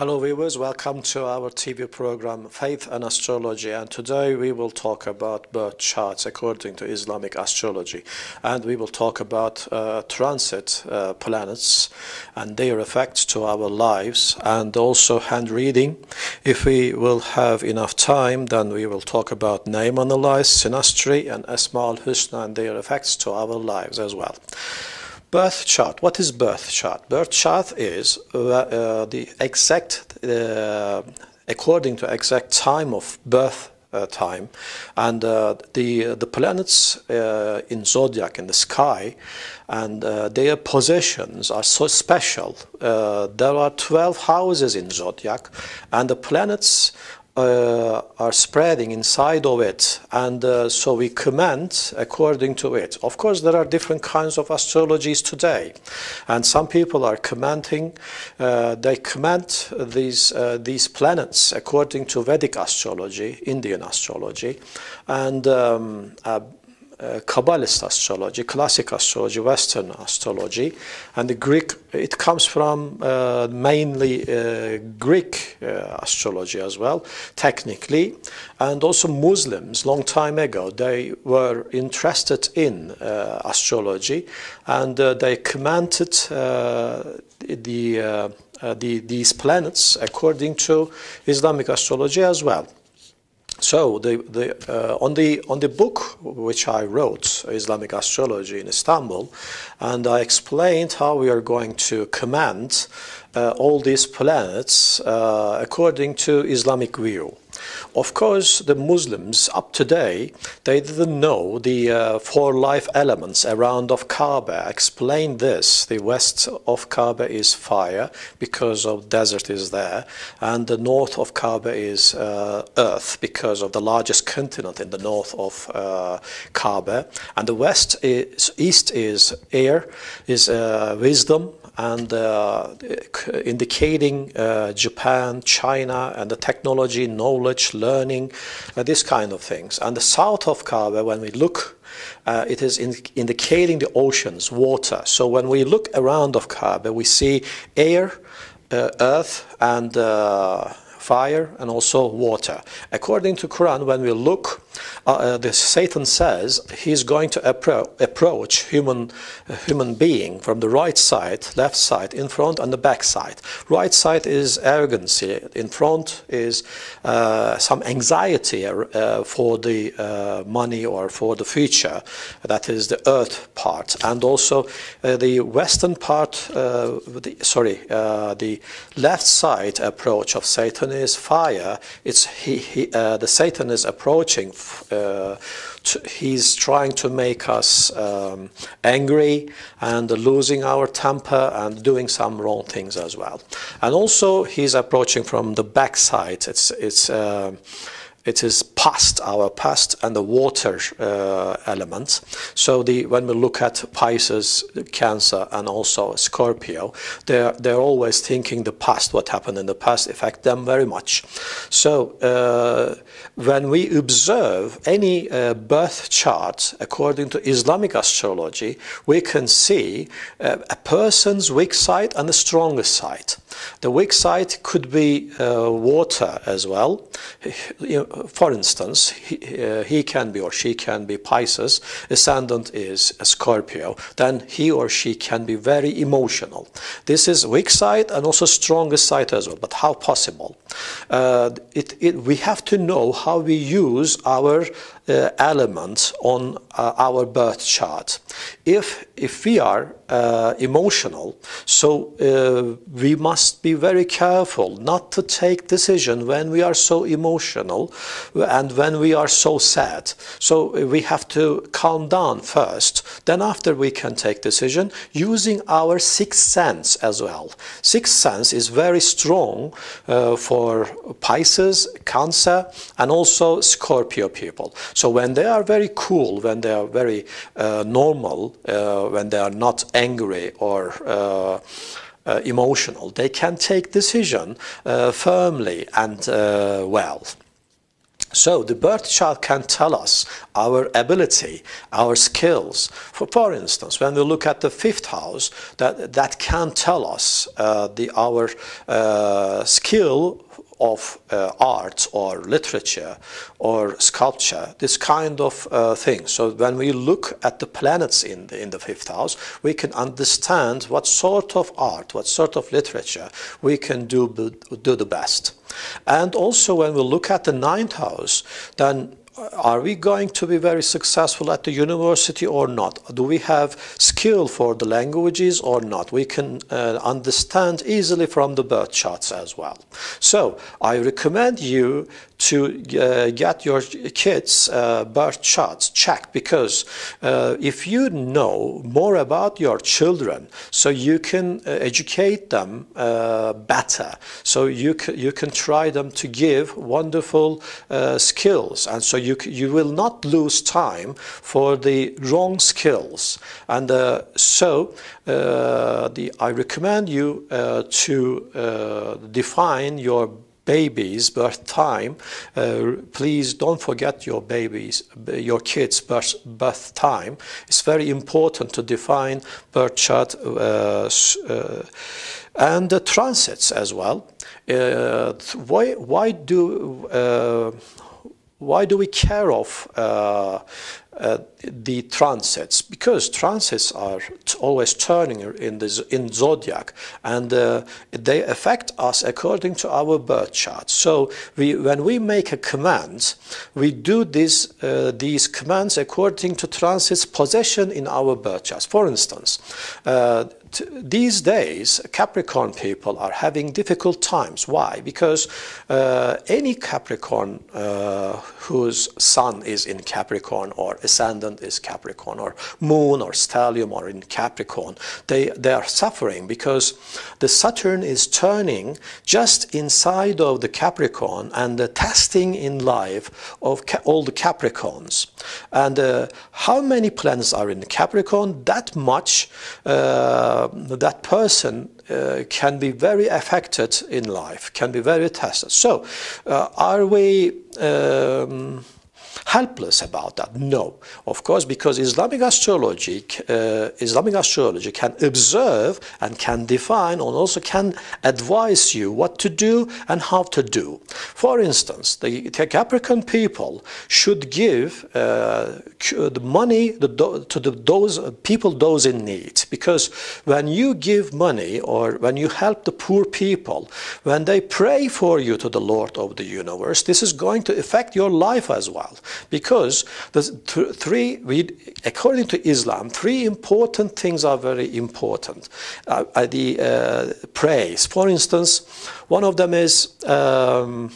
Hello viewers, welcome to our TV program Faith and Astrology, and today we will talk about birth charts according to Islamic Astrology, and we will talk about transit planets and their effects to our lives, and also hand reading. If we will have enough time, then we will talk about name analysis, synastry and Asma al-Husna and their effects to our lives as well. Birth chart. What is birth chart? Birth chart is the exact, according to exact time of birth time, and the planets in zodiac in the sky, and their positions are so special. There are 12 houses in zodiac, and the planets are spreading inside of it, and so we comment according to it. Of course, there are different kinds of astrologies today, and some people are commenting. They comment these planets according to Vedic astrology, Indian astrology, and Kabbalist astrology, classic astrology, Western astrology, and the Greek. It comes from mainly Greek astrology as well, technically, and also Muslims. Long time ago, they were interested in astrology, and they commented these planets according to Islamic astrology as well. So on the book which I wrote, Islamic Astrology in Istanbul, and I explained how we are going to comment all these planets according to Islamic view. Of course, the Muslims up to date, they didn't know the 4 life elements around of Kaaba. I explained this. The west of Kaaba is fire because of desert is there, and the north of Kaaba is earth because of the largest continent in the north of Kaaba, and the east is air, is wisdom, and indicating Japan, China, and the technology, knowledge, learning, this kind of things. And the south of Kaaba, when we look, it is indicating the oceans, water. So when we look around of Kaaba, we see air, earth, and fire, and also water. According to Quran, when we look, Satan says he's going to approach human being from the right side, left side, in front, and the back side. Right side is arrogancy. In front is some anxiety for the money or for the future. That is the earth part, and also the western part. The left side approach of Satan is fire. It's the Satan is approaching. He's trying to make us angry and losing our temper and doing some wrong things as well. And also he's approaching from the backside. It is past, our past, and the water element. So when we look at Pisces, Cancer, and also Scorpio, they're always thinking the past, what happened in the past affect them very much. So when we observe any birth chart according to Islamic astrology, we can see a person's weak side and the strongest side. The weak side could be water as well. For instance, he can be or she can be Pisces, ascendant is a Scorpio, then he or she can be very emotional. This is weak side and also strongest side as well. But how possible? We have to know how we use our element on our birth chart. If we are emotional, so we must be very careful not to take decision when we are so emotional and when we are so sad. So we have to calm down first. Then after we can take decision using our sixth sense as well. Sixth sense is very strong for Pisces, Cancer, and also Scorpio people. So when they are very cool, when they are very normal, when they are not angry or emotional, they can take decision firmly and well. So the birth chart can tell us our ability, our skills. For instance, when we look at the fifth house, that can tell us our skill of art or literature or sculpture, this kind of thing. So when we look at the planets in the fifth house, we can understand what sort of art, what sort of literature we can do the best. And also when we look at the ninth house, then are we going to be very successful at the university or not? Do we have skill for the languages or not? We can understand easily from the birth charts as well. So I recommend you to get your kids' birth charts checked, because if you know more about your children, so you can educate them better. So you can try them to give wonderful skills, and so you will not lose time for the wrong skills. And I recommend you to define your baby's birth time. Please don't forget your your kids' birth time. It's very important to define birth chart and the transits as well. Why do we care of the transits? Because transits are always turning in zodiac, and they affect us according to our birth chart. So when we make a command, we do these commands according to transits position in our birth charts. For instance, these days Capricorn people are having difficult times. Why? Because any Capricorn whose sun is in Capricorn or ascendant is Capricorn or moon or stellium or in Capricorn, they are suffering because the Saturn is turning just inside of the Capricorn and the testing in life of all the Capricorns. And how many planets are in Capricorn? That much that person can be very affected in life, can be very tested. So are we helpless about that? No, of course, because Islamic astrology can observe and can define and also can advise you what to do and how to do. For instance, the Capricorn people should give the money to those people in need, because when you give money or when you help the poor people, when they pray for you to the Lord of the universe, this is going to affect your life as well. Because according to Islam, three important things are very important. Praise. For instance, one of them is a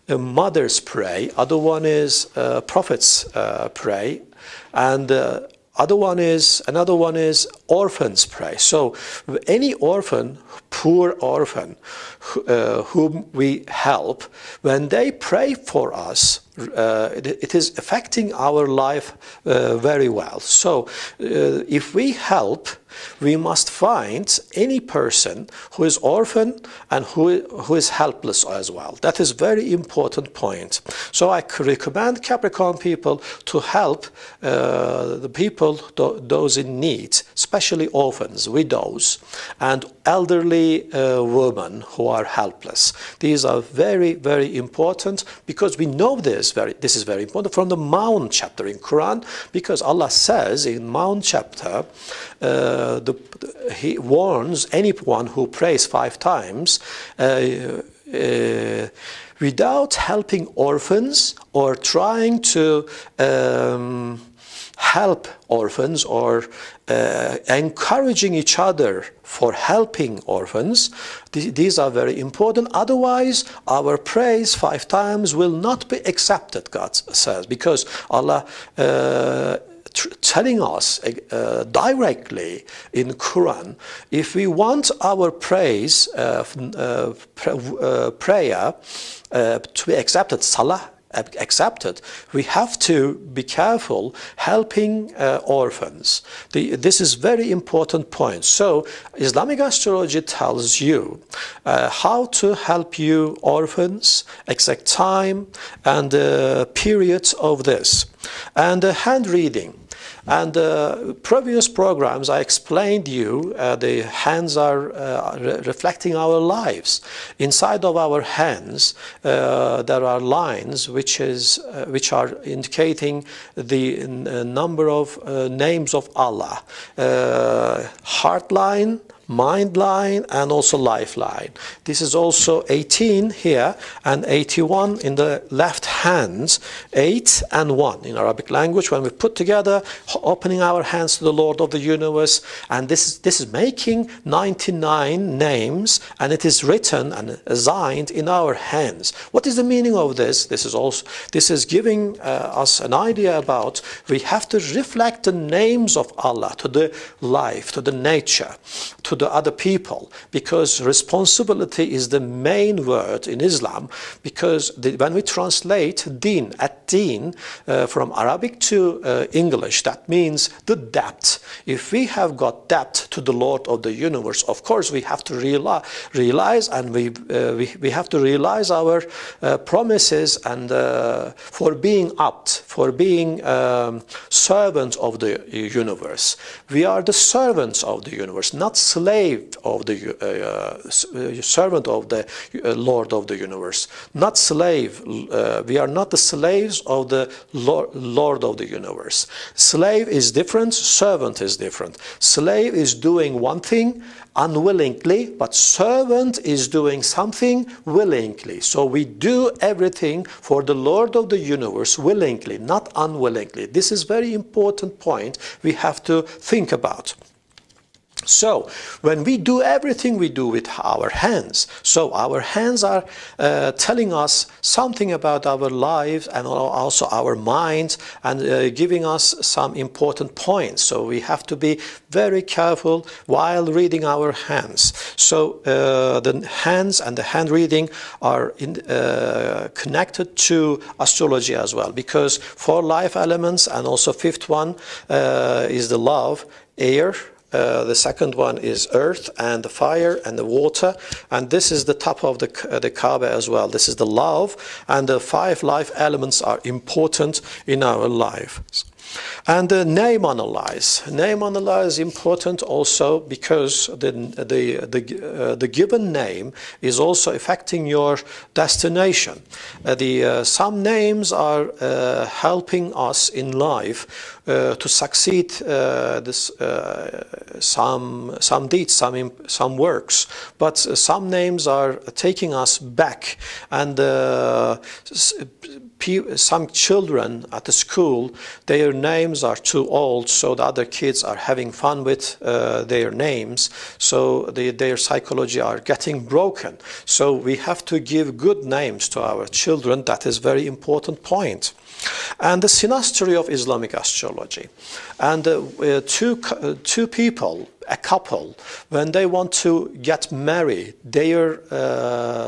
mother's prayer. Other one is prophet's prayer, and another one is orphans pray. So any orphan, poor orphan, whom we help, when they pray for us, it is affecting our life very well. So if we help, we must find any person who is orphan and who is helpless as well. That is very important point. So I recommend Capricorn people to help the people, those in need, especially orphans, widows, and elderly women who are helpless. These are very, very important, because we know this is very important from the Mount chapter in Quran, because Allah says in Mount chapter, He warns anyone who prays 5 times without helping orphans or trying to help orphans or encouraging each other for helping orphans. These are very important. Otherwise, our praise 5 times will not be accepted, God says, because Allah telling us directly in Quran, if we want our praise prayer to be accepted, salah accepted, we have to be careful helping orphans. This is very important point. So Islamic astrology tells you how to help you orphans, exact time and periods of this, and hand reading. And previous programs I explained you the hands are reflecting our lives. Inside of our hands there are lines which are indicating the number of names of Allah. Heart line, mind line, and also lifeline. This is also 18 here and 81 in the left hand, 8 and 1 in Arabic language. When we put together, opening our hands to the Lord of the universe, and this is making 99 names, and it is written and assigned in our hands. What is the meaning of this? This is giving us an idea about we have to reflect the names of Allah to the life, to the nature, to the other people, because responsibility is the main word in Islam, because when we translate deen, ad-deen, from Arabic to English, that means the depth. If we have got depth to the Lord of the universe, of course we have to realize and we have to realize our promises, and for being apt, for being servants of the universe. We are the servants of the universe, not slave of the servant of the Lord of the universe, not slave. We are not the slaves of the Lord of the universe. Slave is different, servant is different. Slave is doing one thing unwillingly, but servant is doing something willingly. So we do everything for the Lord of the universe willingly, not unwillingly. This is very important point we have to think about. So when we do everything we do with our hands, so our hands are telling us something about our lives and also our minds, and giving us some important points. So we have to be very careful while reading our hands. So the hands and the hand reading are connected to astrology as well, because 4 life elements and also 5th one is the love, air. The second one is earth and the fire and the water, and this is the top of the Kaaba as well. This is the love, and the 5 life elements are important in our lives. And the name analyze. Name analyze is important also because the given name is also affecting your destination. Some names are helping us in life to succeed some deeds, some works, but some names are taking us back, and some children at the school, their names are too old, so the other kids are having fun with their names, so their psychology are getting broken. So we have to give good names to our children. That is very important point. And the synastry of Islamic astrology. And two people, a couple, when they want to get married, their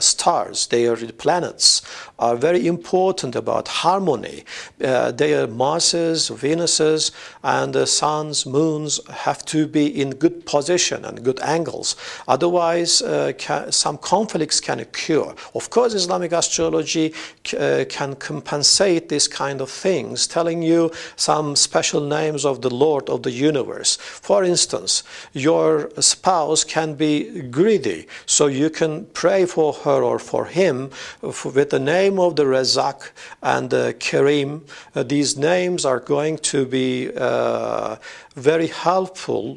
stars, their planets are very important about harmony. Their Marses, Venuses, and the suns, moons have to be in good position and good angles. Otherwise, some conflicts can occur. Of course, Islamic astrology can compensate this kind of things, telling you some special names of the Lord of the universe. For instance, your spouse can be greedy, so you can pray for her or for him with the name of the Razak and the Karim. These names are going to be very helpful,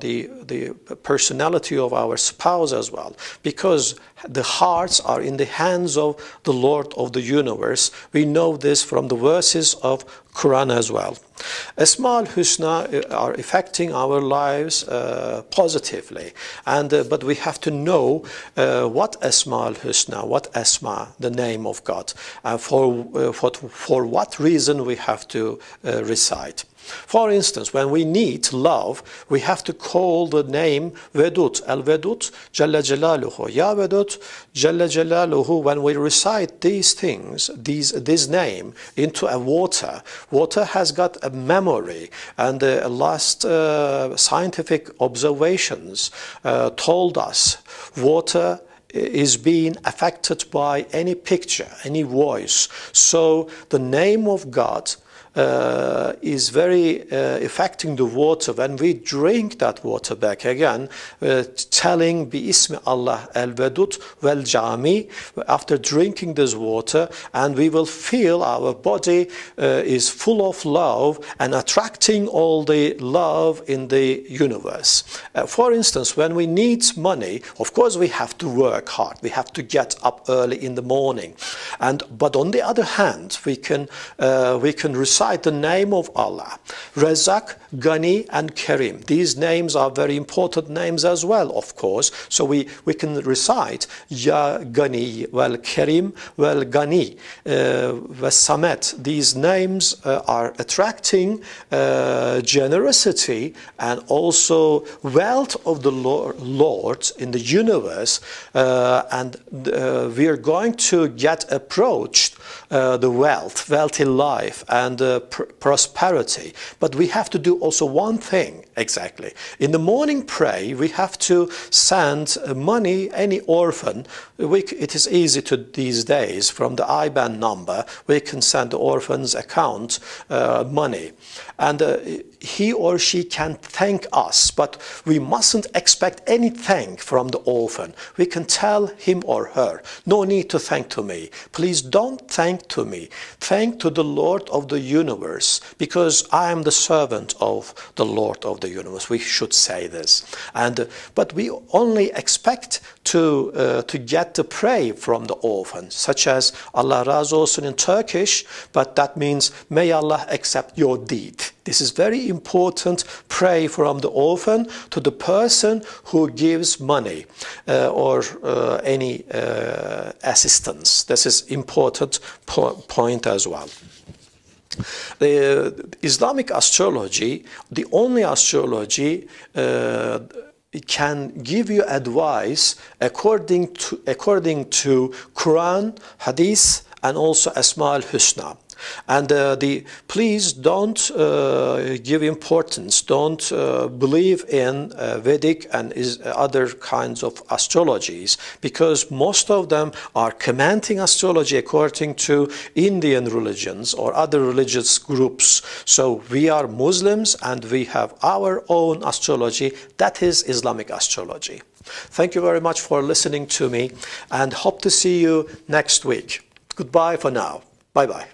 the personality of our spouse as well, because the hearts are in the hands of the Lord of the universe. We know this from the verses of Quran as well. Asma al-Husna are affecting our lives positively, and but we have to know what Asma al-Husna, what Asma, the name of God, for what reason we have to recite. For instance, when we need love, we have to call the name Vedut, Al-Vedut, Jalla Jalaluhu, Ya Vedut, Jalla Jalaluhu. When we recite these things, this name into a water, water has got a memory, and the last scientific observations told us water is being affected by any picture, any voice. So the name of God is very affecting the water. When we drink that water back again, telling Bi-Ismi Allah al-Vedud wal-Jami, after drinking this water, and we will feel our body is full of love and attracting all the love in the universe. For instance, when we need money, of course we have to work hard. We have to get up early in the morning. But on the other hand, we can recite the name of Allah, Razak, Ghani, and Karim. These names are very important names as well, of course. So we can recite Ya Ghani, Wal Karim, Wal Ghani, Samet. These names are attracting generosity and also wealth of the Lord in the universe, and we are going to get approached the wealthy life and prosperity. But we have to do also one thing exactly. In the morning pray, we have to send money, any orphan. It is easy to these days, from the IBAN number, we can send the orphan's account money. And he or she can thank us, but we mustn't expect any thank from the orphan. We can tell him or her, no need to thank to me. Please don't thank to me. Thank to the Lord of the universe, because I am the servant of the Lord of the universe. We should say this. But we only expect to get the prayer from the orphan, such as Allah razı olsun in Turkish, but that means may Allah accept your deed. This is very important. Pray from the orphan to the person who gives money or any assistance. This is important point as well. The Islamic astrology, the only astrology it can give you advice according to Quran, Hadith, and also Asma al-Husna. And please don't give importance, don't believe in Vedic and other kinds of astrologies, because most of them are commenting astrology according to Indian religions or other religious groups. So we are Muslims and we have our own astrology, that is Islamic astrology. Thank you very much for listening to me and hope to see you next week. Goodbye for now. Bye-bye.